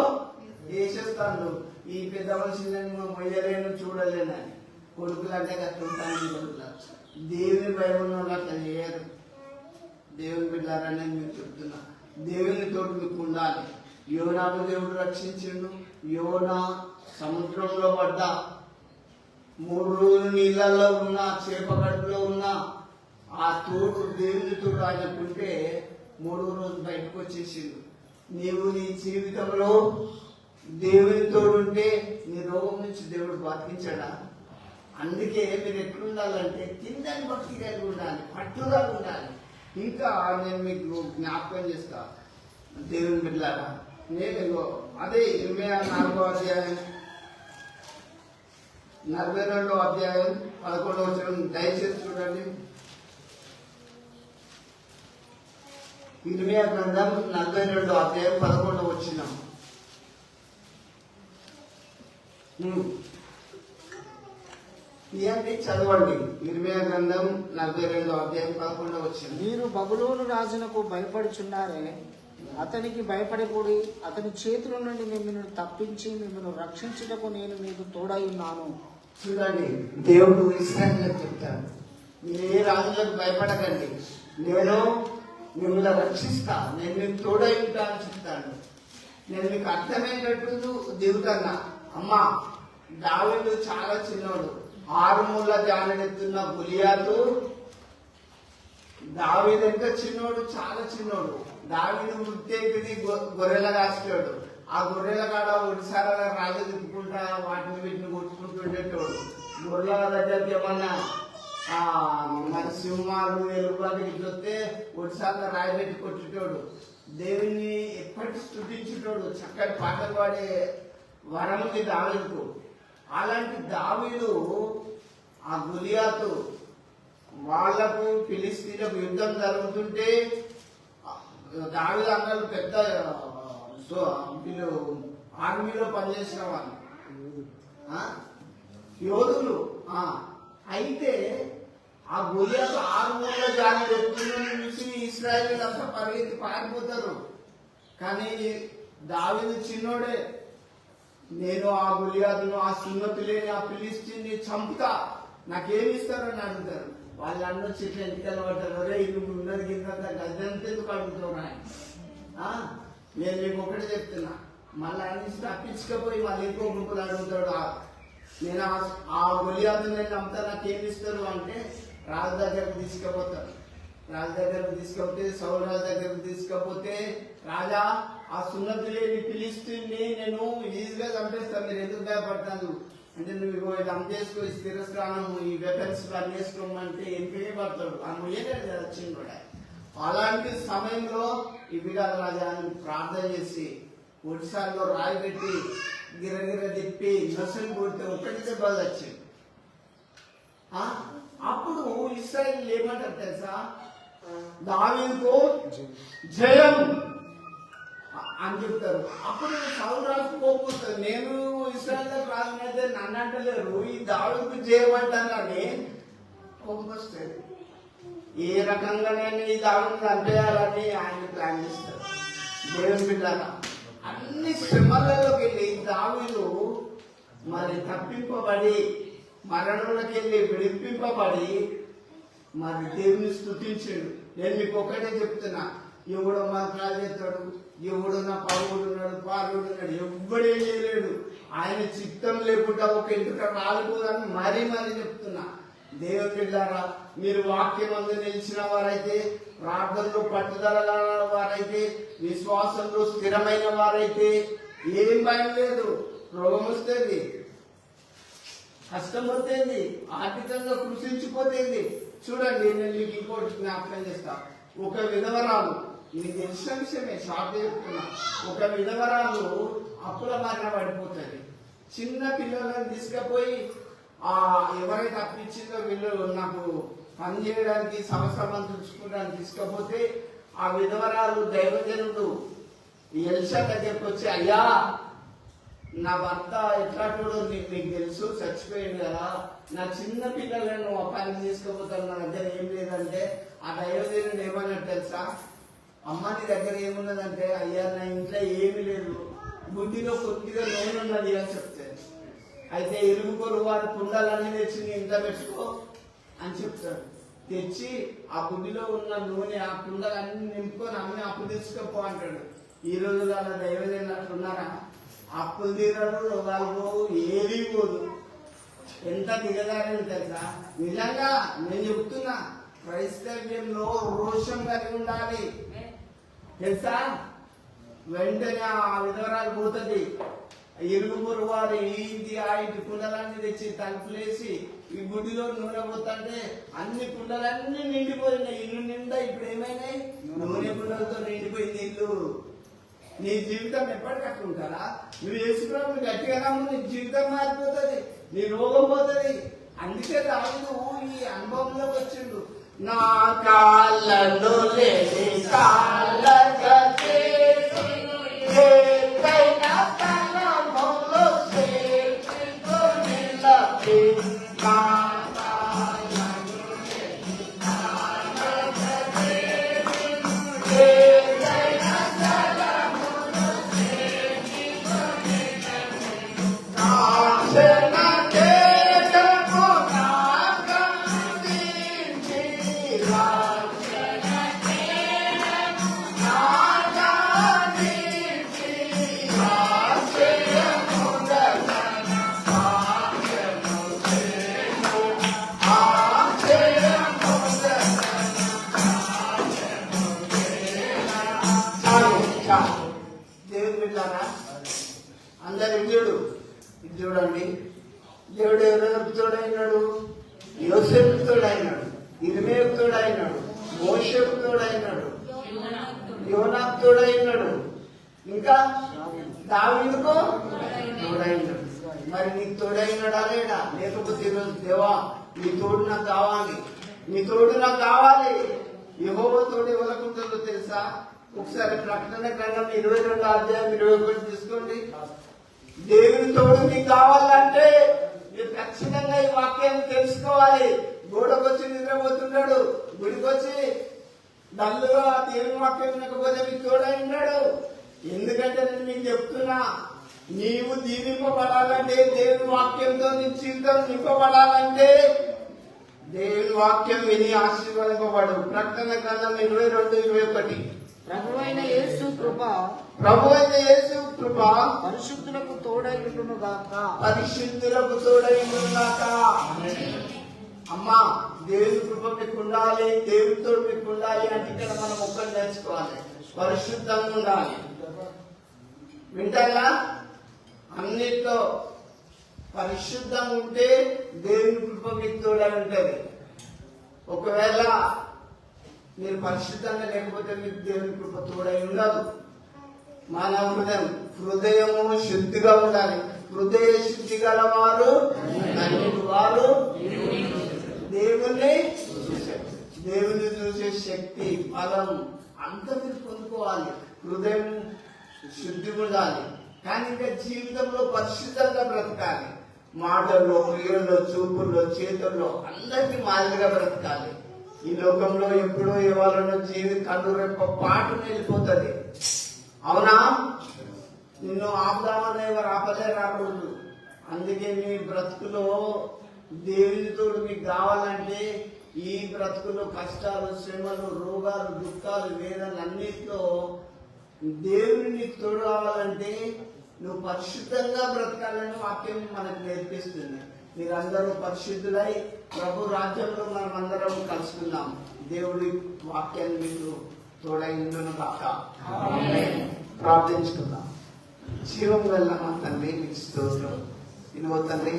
వేసేస్తాను. ఈ పెద్ద మనిషిని మొయ్యలేను చూడలేనని కొడుకులు అంటే కట్టుంటాను. కొడుకులు దేవుని భయం ఉన్న వాళ్ళు అట్లా చేయరు. దేవుని బిడ్డారని మీకు చెప్తున్నా, దేవుని తోడు మీకు ఉండాలి. యోనాను దేవుడు రక్షించిండు. యోనా సముద్రంలో పడ్డా, 3 రోజులు నీళ్ళల్లో ఉన్నా, చేప గడుపులో ఉన్నా, ఆ తోడు దేవుని తోడు ఆయనకుంటే 3వ రోజు బయటకు వచ్చేసిండు. నీవు నీ జీవితంలో దేవుని తోడుంటే నీ రోగం నుంచి దేవుడు బతికించాడా? అందుకే మీరు ఎట్లుండాలంటే తిందని భక్తి కలిగి ఉండాలి, పట్టుగా ఉండాలి. ఇంకా నేను మీకు జ్ఞాపకం చేస్తా దేవుని బిడ్డలారా. నేను అదే 24వ అధ్యాయం 42వ అధ్యాయం 11వ వచనం దయచేసి చూడండి. ఇర్మియా గ్రంథం 42వ అధ్యాయం 11వ వచనం. ఇవన్నీ చదవండి. ఇర్మియా గ్రంథం 42వ అధ్యాయం 11వ వచనం. మీరు బబులోను రాజునకు భయపడుచున్నారే, అతనికి భయపడకూడి, అతని చేతుల నుండి మిమ్మల్ని తప్పించి మిమ్మల్ని రక్షించుటకు నేను మీకు తోడై ఉన్నాను. చూడండి, దేవుడు ఇశ్రాయేలులకు చెప్తాడు, మీరు ఏ రాజులకు భయపడకండి, నేను మిమ్మల్ని రక్షిస్తా, నేను మీకు తోడై ఉంటా అని చెప్తాను. నేను మీకు అర్థమయ్యేటట్టు దిగుతున్నా. అమ్మా, దావీదు చాలా చిన్నోడు, 6 మూల జానెత్తున్న గులియాతు దావీదు ఎంత చిన్నోడు, చాలా చిన్నోడు. దావీదు వృత్తి గొర్రెల కాసేవాడు. ఆ గొర్రెల కాడ ఒడిసాల రాజు తిప్పుకుంటా వాటిని వీటిని కొట్టుకుంటుండేటోడు. గొర్రెల దగ్గరికి ఏమన్నా మరి సింహాలు ఎలుగుబాటికి చూస్తే ఒడిసాల రాయి పెట్టి కొట్టేటోడు. దేవుని ఎప్పటి స్తుతించేటోడు, చక్కటి పాటలు పాడే వరం ఉంది దావీదుకు. అలాంటి దావీదు ఆ గులియాతు వాళ్లకు ఫిలిస్తీన్లకు యుద్ధం జరుగుతుంటే దావీదు అన్నలు పెద్ద వీళ్ళు ఆర్మీలో పనిచేసిన వాళ్ళు యోధులు. అయితే ఆ గులియాతు 6 మూల జాతి వ్యక్తులను చూసి ఇశ్రాయేలు అంతా పరిగెత్తి పారిపోతారు. కానీ దావీదు చిన్నోడే, నేను ఆ గులియాతును, ఆ సున్నతి లేని ఆ ఫిలిస్తీన్ని చంపుతా, నాకేమిస్తారని అడుగుతారు. వాళ్ళు అన్న చెట్లు ఎంటికలు పడతారు, అరే ఇది ఉన్నది కింద గదంతా ఎందుకు అడుగుతారు ఆయన. నేను మీకు ఒకటి చెప్తున్నా, మళ్ళీ అన్ని తప్పించకపోయి మళ్ళీ ఇంకో గుంపులు అడుగుతాడు. నేను ఆ గులియాతు నేను చంపుతా, నాకేమిస్తారు అంటే రాజు దగ్గరకు తీసుకుపోతారు. రాజు దగ్గరకు తీసుకపోతే, సౌలు రాజు దగ్గరకు తీసుకపోతే, రాజా ఆ సున్నతి లేని ఫిలిస్తీన్ని నేను ఈజీగా చంపేస్తాను, మీరు ఎందుకు భయపడతాను అంటే, నువ్వు ఇది అందేసుకో, స్థిరస్థానం, ఈ వెపన్స్ అన్ని వేసుకోమంటే ఎంపీ పడతాడు. ఏనాడు కదా వచ్చింది కూడా. అలాంటి సమయంలో ఈ బిడాల రాజాన్ని ప్రార్థన చేసి ఒడిశాల్లో రాయి పెట్టి గిరగిర తిప్పి నొసలు కొడితే ఒకటి దెబ్బలు వచ్చింది. అప్పుడు ఇశ్రాయేలు ఏమంటారు తెలుసా, దావీదుకు జయం అని చెప్తారు. అప్పుడు సౌలు రాజు కోపొస్తుంది, నేను ఇశ్రాయేలు రాజునైతే నన్ను అంటలేరు, ఈ దావీదుకు జయం అంటానని కోపొస్తుంది. ఏ రకంగా నేను ఈ దావీదుని చంపేయాలని ఆయన ప్లాన్ చేస్తారు. దేవుని బిడ్డలారా, అన్ని శ్రమలలోకి వెళ్ళి దావీదు మరి తప్పింపబడి, మరణంలోకి వెళ్ళి విడిపింపబడి మరి దేవుని స్తుతించాడు. నేను మీకు ఒకటే చెప్తున్నా, ఎవడో మంత్రాలు చేస్తాడు, ఎవడో నా పరువుడు ఉన్నాడు, పారుడు ఉన్నాడు, ఎవ్వడేం చేయలేడు. ఆయన చిత్తం లేకుండా ఒక ఇంటికి రాలిపోదని మరీ చెప్తున్నా. దేవుని బిడ్డలారా, మీరు వాక్యమందు నిలిచిన వారైతే, ప్రార్థనలో పట్టుదల వారైతే, విశ్వాసంలో స్థిరమైన వారైతే ఏం భయం లేదు. రోగం వస్తుంది, కష్టం వస్తుంది, ఆర్థికంగా కృషించిపోతుంది. చూడండి, నేను మీకు ఇంకోటి జ్ఞాపకం చేస్తా. ఒక విధవరాలు ఇది తెలిసిన విషయమే, షార్ట్ చెప్తున్నా. ఒక విధవరాలు అప్పుల బారిన పడిపోతుంది. చిన్న పిల్లలను తీసుకుపోయి ఎవరైతే అప్పించిందో వీళ్ళు నాకు పని చేయడానికి సంవత్సరం చూసుకోవడానికి తీసుకపోతే ఆ విధవరాలు దైవజనుడు ఎల్షా దగ్గరికి వచ్చి, అయ్యా నా భర్త ఎట్లాంటి మీకు తెలుసు, చచ్చిపోయింది కదా, నా చిన్న పిల్లలను పని తీసుకుపోతాను, నా దగ్గర ఏం లేదంటే ఆ దైవజనుడు ఏమన్నట్టు తెలుసా, అమ్మ నీ దగ్గర ఏమున్నదంటే, అయ్యా నా ఇంట్లో ఏమీ లేదు, బుద్ధిలో కొద్దిగా నూనె ఉన్నది అని చెప్తాను. అయితే ఇరుగు పొరుగు వారి కుండలన్నీ తెచ్చి నీ ఇంట్లో పెట్టుకో అని చెప్తాడు. తెచ్చి ఆ బుద్ధిలో ఉన్న నూనె ఆ కుండలన్నీ నింపుకొని అన్ని అప్పు తీసుకపో అంటాడు. ఈ రోజుల్లో అలా దైవజనులు అట్లున్నారా? అప్పులు తీరడు, రోగాలు పోవు, ఏది పోదు. ఎంత దిగదారని తెలుసా? నిజంగా నేను చెప్తున్నా, క్రైస్తవ్యంలో రోషం కలిగి ఉండాలి తెలుసా. వెంటనే ఆ విధవరాలు పోతుంది, ఇరుగు పొరుగు వారు ఇంటి ఆ ఇంటి కుండలన్నీ తెచ్చి తలుపులేసి ఈ గుడిలో నూనె పోతుంటే అన్ని కుండలన్నీ నిండిపోయినాయి. ఇల్లు నిండా ఇప్పుడు ఏమైనాయి? నూనె కుండలతో నిండిపోయింది ఇల్లు. నీ జీవితం ఎప్పటికట్టు ఉంటారా? నువ్వు వేసుకున్నావు గట్టిగా నమ్ము, నీ జీవితం మారిపోతుంది, నీ రోగం పోతుంది. అందుకే దావీదు ఈ అనుభవంలోకి వచ్చిండు. నా కాళ్ళలో లేని కాళ్ళకే దేవుడు బిడ్డారా, అందరు ఇది చూడండి. దేవుడు ఎవరెవరికి తోడైనాడు? యోసేపుకి తోడైనాడు, ఇర్మీయాకు తోడైనాడు, మోషేకు తోడైనాడు, యోనాకు తోడైనాడు, ఇంకా దావీదుకు తోడైనాడు. మరి నీకు తోడైనాడా లేడా? లేకపోతే ఈరోజు దేవా నీ తోడు నాకు కావాలి, నీ తోడు నాకు కావాలి. యెహోవా తోడు ఎవరికుంటుందో తెలుసా? ఒకసారి ప్రకటన గ్రంథం 22వ అధ్యాయం 21 తీసుకోండి. దేవుని తోడు మీకు కావాలంటే మీరు ఖచ్చితంగా ఈ వాక్యాన్ని తెలుసుకోవాలి. గోడకొచ్చి నిద్రపోతున్నాడు, గుడికొచ్చి డల్లుగా దేవుని వాక్యం వినకపోతే మీకు తోడై ఉన్నాడు. ఎందుకంటే నేను మీకు చెప్తున్నా, నీవు దీవింపబడాలంటే, దేవుని వాక్యంతో నీ జీవితం నింపబడాలంటే దేవుని వాక్యం విని ఆశీర్వదింపబడు. ప్రకటన గ్రంథం 22:21. ప్రభువైన యేసు కృప పరిశుద్ధులకు తోడైండును గాక. పరిశుద్ధులకు తోడైండుగాక. అమ్మా, దేవుని కృప మీకు ఉండాలి, దేవునితో మీకు ఉండాలి అంటే ఇక్కడ మనం ఒక్కటి నేర్చుకోవాలి, పరిశుద్ధంగా ఉండాలి. వింటారా? అన్నిట్లో పరిశుద్ధం ఉంటే దేవుని కృప మీకు తోడై ఉంటుంది. ఒకవేళ మీరు పరిశుద్ధంగా లేకపోతే మీకు దేవుని కృప తోడై ఉండదు. మన హృదయము శుద్ధిగా ఉండాలి. హృదయ శుద్ధి గల వారు దేవుని చూసే శక్తి, బలం అంతా మీరు పొందుకోవాలి. హృదయం శుద్ధి ఉండాలి, కానీ ఇంకా జీవితంలో పరిశుద్ధంగా బ్రతకాలి. మాటల్లో, క్రియల్లో, చూపుల్లో, చేతుల్లో అందరికీ మాదిరిగా బ్రతకాలి. ఈ లోకంలో ఎప్పుడో ఇవ్వాలనో కన్ను రెప్ప పాటు వెళ్ళిపోతుంది. అవునా? నిన్ను ఆపుదామని ఎవరు ఆపలేరు ఆ రోజు. అందుకే మీ బ్రతుకులో దేవునితో మీకు కావాలంటే ఈ బ్రతుకులో కష్టాలు, శ్రమలు, రోగాలు, దుఃఖాలు, వేదనలు అన్నింటిలో దేవుని నీకు తోడు కావాలంటే నువ్వు పరిశుద్ధంగా బ్రతకాలని వాక్యం మనకు నేర్పిస్తుంది. మీరందరూ పరిశుద్ధులై ప్రభు రాజ్యంలో మనం అందరం కలుసుకుందాం. దేవుడి వాక్యాన్ని మీకు తోడైండును కాక. ప్రార్థించుకుందాం. జీవం వల్ల మా తండ్రి మీకు స్తోత్రం. ఇదిగో తండ్రి,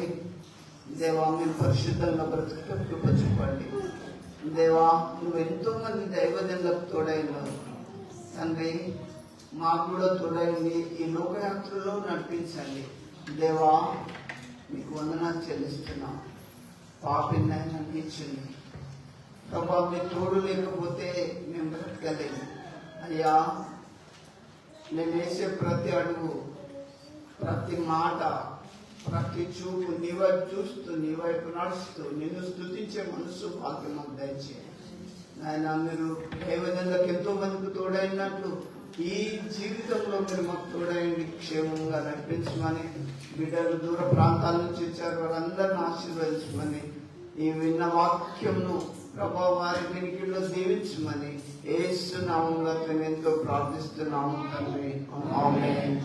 దేవా మీరు పరిశుద్ధంగా బ్రతుకుటం కృప చూపండి. దేవా నువ్వు ఎంతో మంది దైవజనులకు తోడైనావు. తండ్రి మాకు కూడా తోడైంది ఈ లోకయాత్రలో నడిపించండి. దేవా మీకు వందనాలు చెల్లిస్తున్నాం. పాపిని అనిపించింది ప్రభా, మీ తోడు లేకపోతే మేము బ్రతకలేము అయ్యా. నేను వేసే ప్రతి అడుగు, ప్రతి మాట, ప్రతి చూపు నీ వైపు చూస్తూ, నీ వైపు నడుస్తూ, నిన్ను స్తుతించే మనసు భాగ్యం మాకు దయచేయండి నాయన. మీరు దైవజనులకు ఎంతో మందికి తోడైనట్లు ఈ జీవితంలో మీరు మాకు తోడైంది, క్షేమంగా నడిపించమని, బిడ్డలు దూర ప్రాంతాల నుంచి వచ్చారు వాళ్ళందరిని ఆశీర్వదించమని, ఈ విన్న వాక్యంను ప్రభా వారి వినికిడిలో దీవించమని యేసు నామములో ఎంతో ప్రార్థిస్తున్నాము తండ్రి. ఆమేన్.